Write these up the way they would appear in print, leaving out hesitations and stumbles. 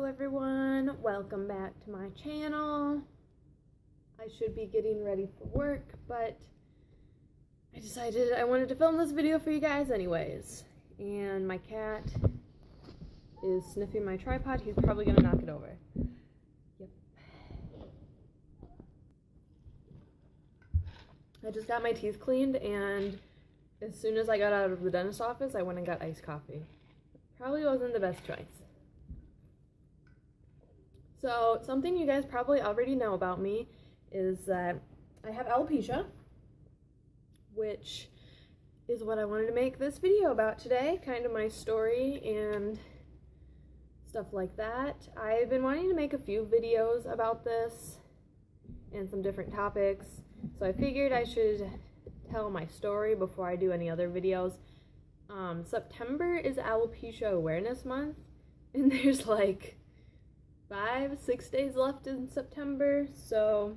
Hello everyone, welcome back to my channel. I should be getting ready for work, but I decided I wanted to film this video for you guys anyways. And my cat is sniffing my tripod. He's probably gonna knock it over. Yep. I just got my teeth cleaned, and as soon as I got out of the dentist's office, I went and got iced coffee. Probably wasn't the best choice. So, something you guys probably already know about me is that I have alopecia, which is what I wanted to make this video about today, kind of my story and stuff like that. I've been wanting to make a few videos about this and some different topics, so I figured I should tell my story before I do any other videos. September is Alopecia Awareness Month, and there's like 5-6 days left in September, so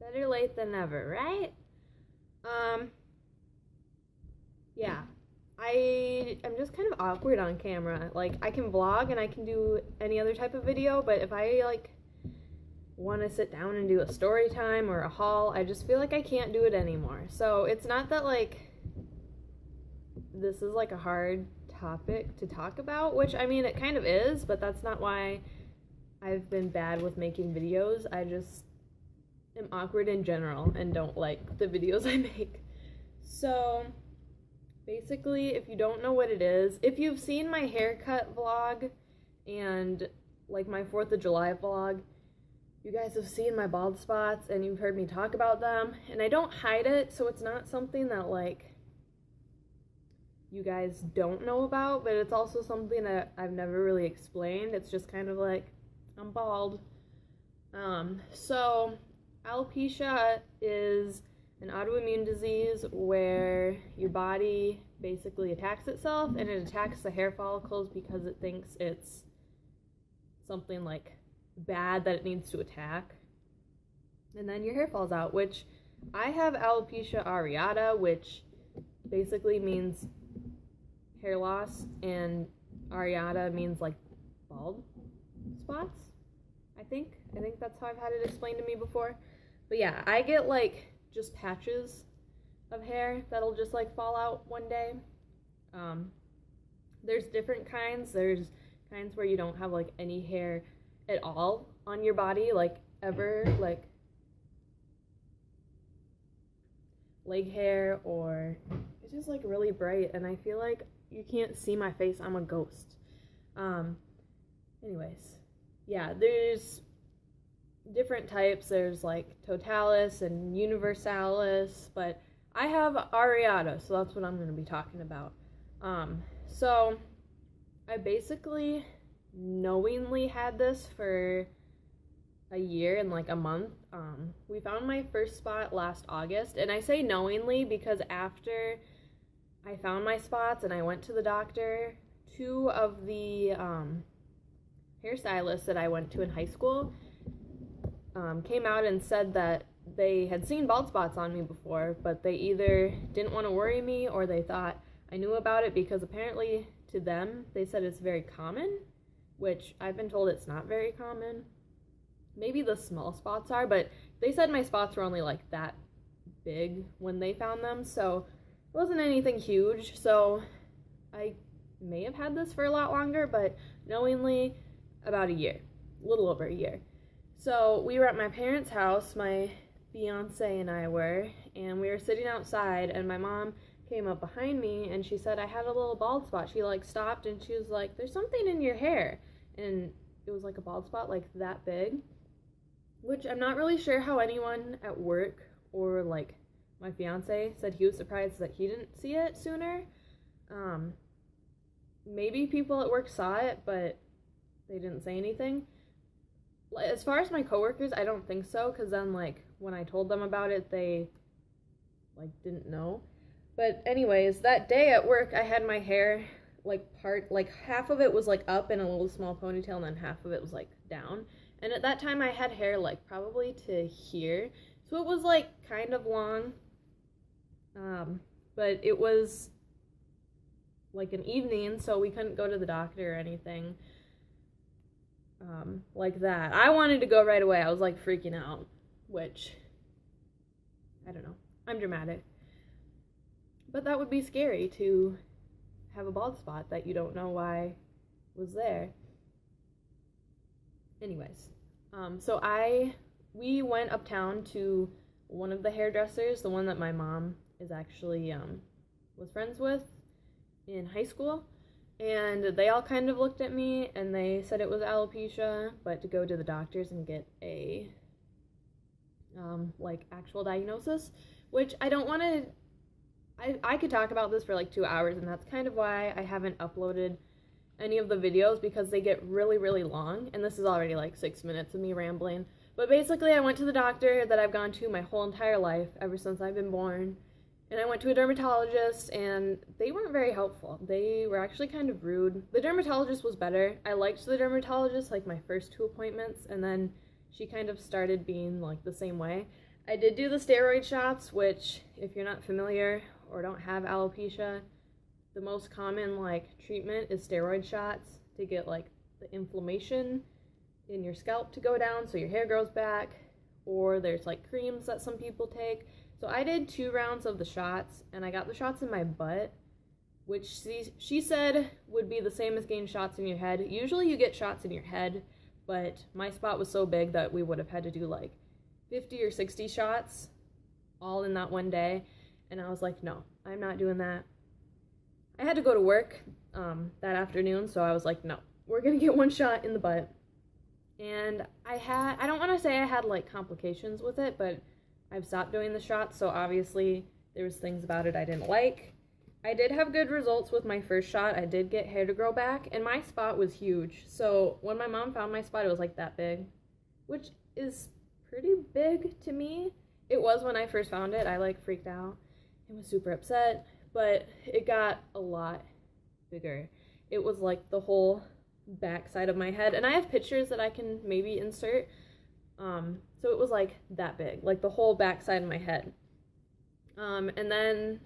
better late than never, right? Yeah, I'm just kind of awkward on camera. Like, I can vlog and I can do any other type of video, but if I like want to sit down and do a story time or a haul, I just feel like I can't do it anymore. So it's not that like this is like a hard topic to talk about, which I mean it kind of is, but that's not why I've been bad with making videos. I just am awkward in general and don't like the videos I make. So basically, if you don't know what it is, if you've seen my haircut vlog and like my 4th of July vlog, you guys have seen my bald spots and you've heard me talk about them, and I don't hide it, so it's not something that like you guys don't know about, but it's also something that I've never really explained. It's just kind of like, I'm bald. So alopecia is an autoimmune disease where your body basically attacks itself, and it attacks the hair follicles because it thinks it's something like bad that it needs to attack, and then your hair falls out, which I have alopecia areata, which basically means hair loss, and areata means like bald spots. I think that's how I've had it explained to me before. But yeah, I get like just patches of hair that'll just like fall out one day. There's different kinds. There's kinds where you don't have like any hair at all on your body, like ever, like leg hair, or it's just like really bright, and I feel like you can't see my face. I'm a ghost. Anyways, yeah, there's different types. There's like totalis and universalis, but I have areata, so that's what I'm going to be talking about. So I basically knowingly had this for a year and like a month. We found my first spot last August, and I say knowingly because after I found my spots and I went to the doctor, 2 of the hairstylists that I went to in high school came out and said that they had seen bald spots on me before, but they either didn't want to worry me or they thought I knew about it, because apparently to them they said it's very common, which I've been told it's not very common. Maybe the small spots are, but they said my spots were only like that big when they found them, so it wasn't anything huge. So I may have had this for a lot longer, but knowingly about a year, a little over a year. So we were at my parents' house, my fiance and I were, and we were sitting outside, and my mom came up behind me and she said I had a little bald spot. She like stopped and she was like, "There's something in your hair," and it was like a bald spot like that big, which I'm not really sure how anyone at work or like my fiance said he was surprised that he didn't see it sooner. Maybe people at work saw it, but they didn't say anything. As far as my coworkers, I don't think so, because then like when I told them about it, they like didn't know. But anyways, that day at work, I had my hair like half of it was like up in a little small ponytail, and then half of it was like down. And at that time I had hair like probably to here, so it was like kind of long, but it was like an evening, so we couldn't go to the doctor or anything. like that. I wanted to go right away. I was like freaking out, which, I don't know. I'm dramatic. But that would be scary to have a bald spot that you don't know why was there. Anyways, so we went uptown to one of the hairdressers, the one that my mom is actually was friends with in high school, and they all kind of looked at me and they said it was alopecia, but to go to the doctors and get a like actual diagnosis, which I don't want to. I could talk about this for like 2 hours, and that's kind of why I haven't uploaded any of the videos, because they get really, really long, and this is already like 6 minutes of me rambling. But basically, I went to the doctor that I've gone to my whole entire life, ever since I've been born, and I went to a dermatologist, and they weren't very helpful. They were actually kind of rude. The dermatologist was better. I liked the dermatologist, like my first 2 appointments, and then she kind of started being like the same way. I did do the steroid shots, which, if you're not familiar or don't have alopecia, the most common like treatment is steroid shots to get like the inflammation in your scalp to go down so your hair grows back, or there's like creams that some people take. So I did 2 rounds of the shots, and I got the shots in my butt, which she said would be the same as getting shots in your head. Usually you get shots in your head, but my spot was so big that we would have had to do like 50 or 60 shots all in that one day. And I was like, no, I'm not doing that. I had to go to work that afternoon, so I was like, no, we're gonna get 1 shot in the butt. And I don't want to say I had like complications with it, but I've stopped doing the shots, so obviously there was things about it I didn't like. I did have good results with my first shot. I did get hair to grow back, and my spot was huge. So when my mom found my spot, it was like that big, which is pretty big to me. It was when I first found it. I like freaked out and was super upset, but it got a lot bigger. It was like the whole back side of my head, and I have pictures that I can maybe insert. So it was like that big, like the whole back side of my head. And then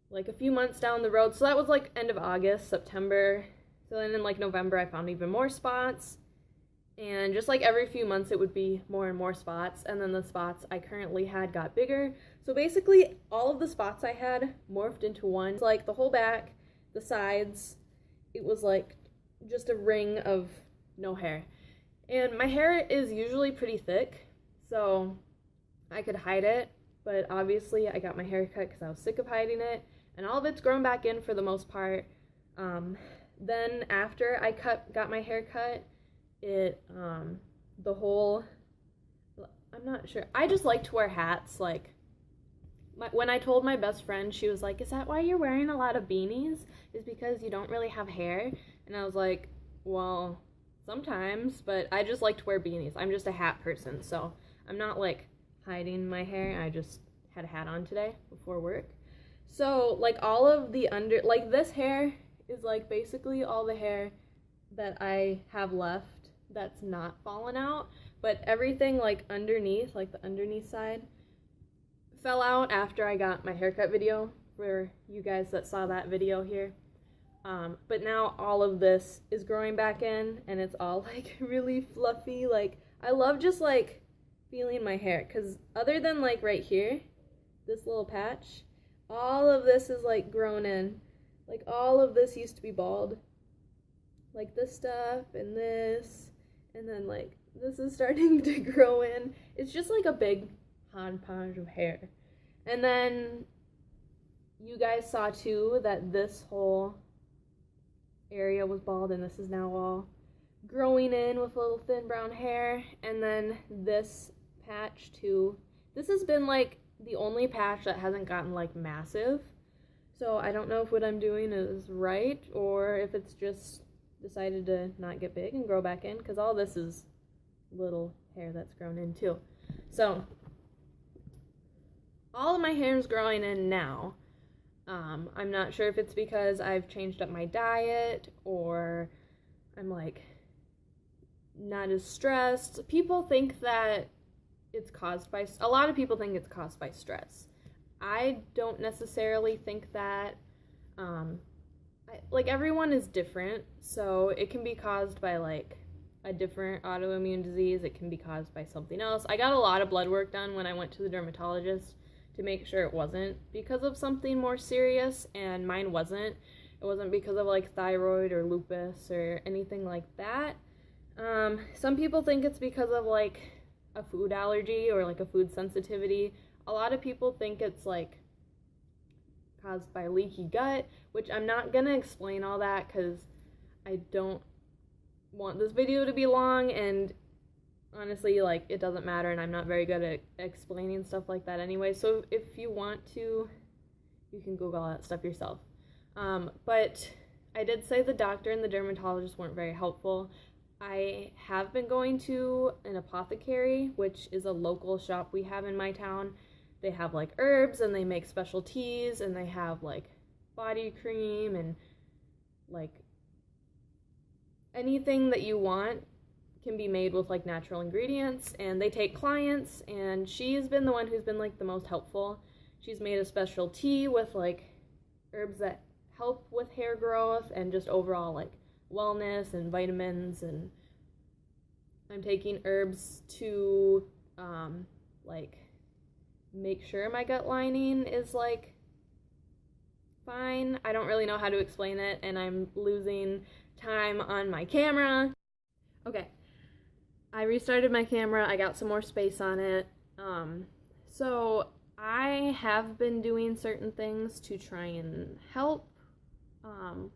like a few months down the road, so that was like end of August, September. So then in like November, I found even more spots. And just like every few months, it would be more and more spots. And then the spots I currently had got bigger. So basically, all of the spots I had morphed into one. It's like the whole back, the sides, it was like just a ring of no hair. And my hair is usually pretty thick, so I could hide it. But obviously, I got my hair cut because I was sick of hiding it. And all of it's grown back in for the most part. Then after I got my hair cut, I'm not sure. I just like to wear hats. Like, when I told my best friend, she was like, is that why you're wearing a lot of beanies? Is because you don't really have hair? And I was like, well, sometimes, but I just like to wear beanies. I'm just a hat person, so I'm not like hiding my hair. I just had a hat on today before work. So like all of the like this hair is like basically all the hair that I have left that's not fallen out, but everything like underneath, like the underneath side, fell out after I got my haircut video for you guys that saw that video here. But now all of this is growing back in, and it's all like really fluffy. Like, I love just like feeling my hair, because other than like right here, this little patch, all of this is like grown in. Like, all of this used to be bald. Like this stuff and this, and then like this is starting to grow in. It's just like a big hodgepodge of hair. And then you guys saw too that this whole area was bald, and this is now all growing in with little thin brown hair. And then this patch too, this has been like the only patch that hasn't gotten like massive. So I don't know if what I'm doing is right, or if it's just decided to not get big and grow back in, because all this is little hair that's grown in too. So all of my hair is growing in now. I'm not sure if it's because I've changed up my diet, or I'm like not as stressed. People think that it's caused by, a lot of people think it's caused by stress. I don't necessarily think that. Like, everyone is different, so it can be caused by like a different autoimmune disease. It can be caused by something else. I got a lot of blood work done when I went to the dermatologist to make sure it wasn't because of something more serious, and mine wasn't. It wasn't because of like thyroid or lupus or anything like that. Some people think it's because of like a food allergy or like a food sensitivity. A lot of people think it's like caused by leaky gut, which I'm not gonna explain all that because I don't want this video to be long, and honestly, like, it doesn't matter, and I'm not very good at explaining stuff like that anyway, so if you want to, you can Google that stuff yourself. But I did say the doctor and the dermatologist weren't very helpful. I have been going to an apothecary, which is a local shop we have in my town. They have like herbs, and they make special teas, and they have like body cream and like anything that you want can be made with like natural ingredients, and they take clients, and she's been the one who's been like the most helpful. She's made a special tea with like herbs that help with hair growth and just overall like wellness and vitamins, and I'm taking herbs to like make sure my gut lining is like fine. I don't really know how to explain it, and I'm losing time on my camera. Okay, I restarted my camera. I got some more space on it. So I have been doing certain things to try and help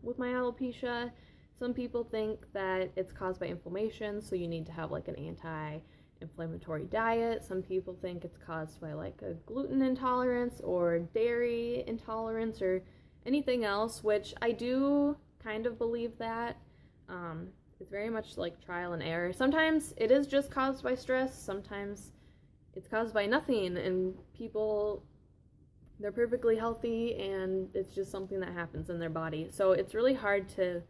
with my alopecia. Some people think that it's caused by inflammation, so you need to have like an anti-inflammatory diet. Some people think it's caused by like a gluten intolerance or dairy intolerance or anything else, which I do kind of believe that. It's very much like trial and error. Sometimes it is just caused by stress, sometimes it's caused by nothing, and people, they're perfectly healthy and it's just something that happens in their body. So it's really hard to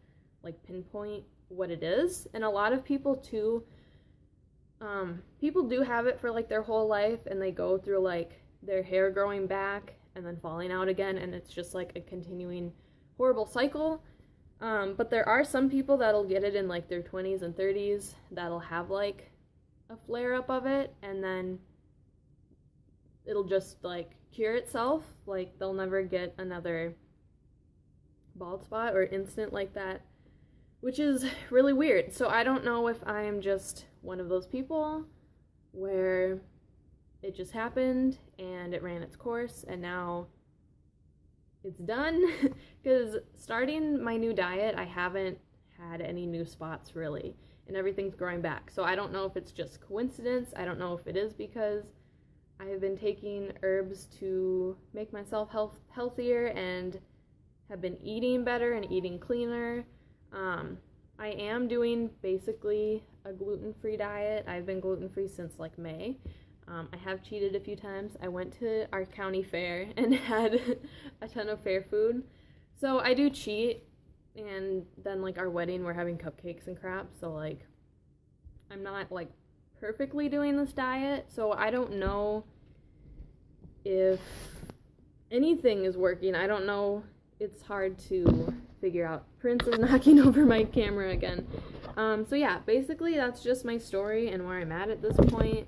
like pinpoint what it is. And a lot of people too, people do have it for like their whole life, and they go through like their hair growing back and then falling out again, and it's just like a continuing horrible cycle. But there are some people that'll get it in like their 20s and 30s that'll have like a flare up of it, and then it'll just like cure itself. Like they'll never get another bald spot or instant like that, which is really weird. So I don't know if I'm just one of those people where it just happened and it ran its course and now it's done. Because starting my new diet, I haven't had any new spots really, and everything's growing back. So I don't know if it's just coincidence. I don't know if it is because I have been taking herbs to make myself healthier and have been eating better and eating cleaner. I am doing basically a gluten-free diet. I've been gluten-free since like May. I have cheated a few times. I went to our county fair and had a ton of fair food. So I do cheat, and then like our wedding, we're having cupcakes and crap. So like I'm not like perfectly doing this diet. So I don't know if anything is working. I don't know. It's hard to figure out. Prince is knocking over my camera again. So yeah, basically that's just my story and where I'm at this point.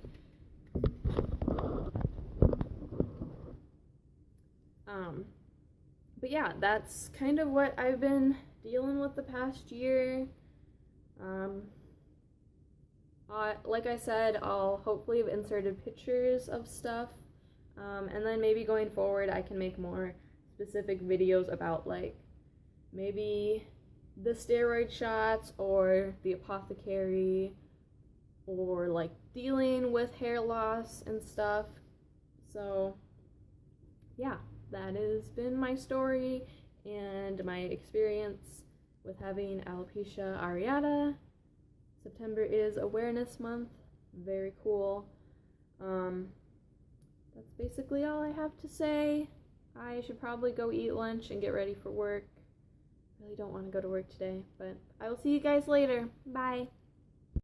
But yeah, that's kind of what I've been dealing with the past year. Like I said, I'll hopefully have inserted pictures of stuff, and then maybe going forward I can make more specific videos about like maybe the steroid shots or the apothecary or like dealing with hair loss and stuff. So yeah, that has been my story and my experience with having alopecia areata. September is Awareness Month. Very cool. That's basically all I have to say. I should probably go eat lunch and get ready for work. Really don't want to go to work today, but I will see you guys later. Bye.